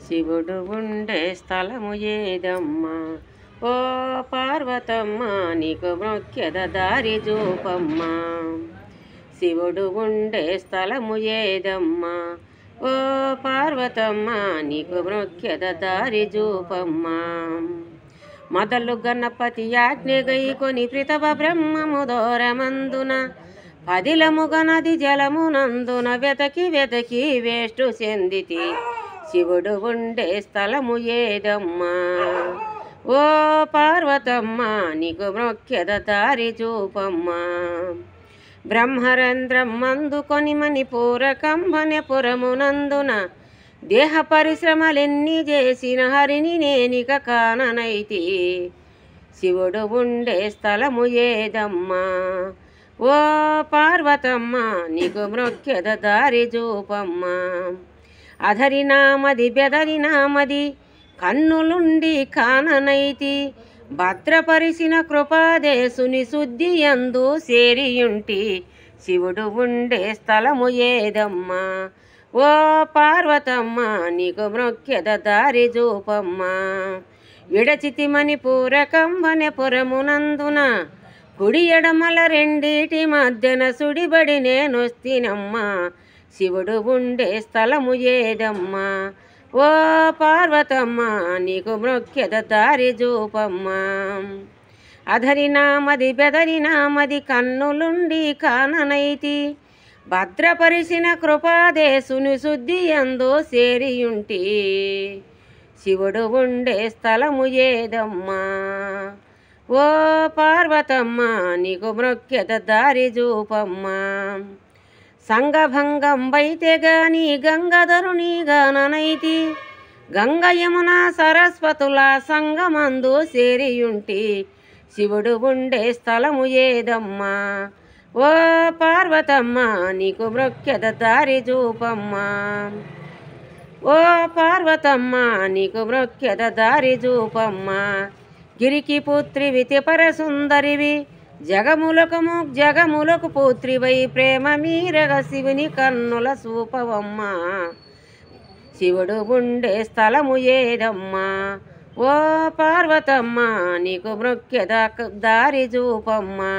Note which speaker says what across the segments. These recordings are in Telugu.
Speaker 1: శివుడు ఉండే స్థలము ఏదమ్మా ఓ పార్వతమ్మ నీకు మొక్కెద దారి చూపమ్మా. శివుడు ఉండే స్థలము ఏదమ్మా ఓ పార్వతమ్మ నీకు మొక్కెద దారి చూపమ్మా. మొదలు గణపతి ఆజ్ఞగైకొని ప్రితవ బ్రహ్మము దూరమందున పదిలముగనది జలమునందున వెతకి వెతకి వేష్టు చెందితి. శివుడు ఉండే స్థలము ఏదమ్మా ఓ పార్వతమ్మ నీకు మొక్కెద దారి చూపమ్మా. బ్రహ్మరంధ్రం మందుకొని మణిపూరకంబనపురమునందున దేహ పరిశ్రమలెన్ని చేసిన హరిని నేనిక కాననైతి. శివుడు ఉండే స్థలము ఏదమ్మా ఓ పార్వతమ్మ నీకు మొక్కెద దారి చూపమ్మా. అధరినామది బెదరినామది కన్నులుండి కాననైతి. భద్రపరిచిన కృపాదేశుని శుద్ధి యందు సేరియుంటి. శివుడు ఉండే స్థలము ఏదమ్మా ఓ పార్వతమ్మ నీకు మొక్కెద దారి చూపమ్మా. విడచితి మణిపూరకంబనపురమునందున కుడి ఎడమల రెండిటి మధ్యన సుడిబడి నేనొస్తినమ్మా. శివుడు ఉండే స్థలము ఏదమ్మా ఓ పార్వతమ్మ నీకు మొక్కెద దారి చూపమ్మా. అధరినామది బెదరినామది కన్నులుండి కాననైతి. భద్రపరిచిన కృపాదేశుని శుద్ధి యందు సేరియుంటి. శివుడు ఉండే స్థలము ఏదమ్మా ఓ పార్వతమ్మ నీకు మొక్కెద దారి చూపమ్మా. సంగభంగం వైతే గాని గంగాధరుని గాననైతి. గంగ యమున సరస్వతుల సంగమందు సేరియుంటి. శివుడు ఉండే స్థలము ఏదమ్మా ఓ పార్వతమ్మ నీకు మొక్కెద దారి చూపమ్మా. ఓ పార్వతమ్మ నీకు మొక్కెద దారి చూపమ్మా. గిరికి పుత్రివి త్రిపుర సుందరివి జగములకు పుత్రివై ప్రేమ మీరగ శివుని కన్నుల చూపవమ్మా. శివుడు ఉండే స్థలము ఏదమ్మా ఓ పార్వతమ్మ నీకు మొక్కెద దారి చూపమ్మా.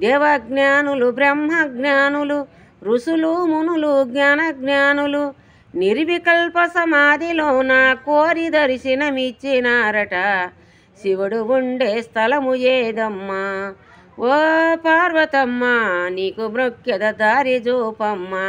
Speaker 1: దేవజ్ఞానులు బ్రహ్మజ్ఞానులు ఋషులు మునులు జ్ఞానజ్ఞానులు నిర్వికల్ప సమాధిలోన కోరి దర్శనమిచ్చినారట. శివుడు ఉండే స్థలము ఏదమ్మా ఓ పార్వతమ్మ నీకు మొక్కెద దారి చూపమ్మా.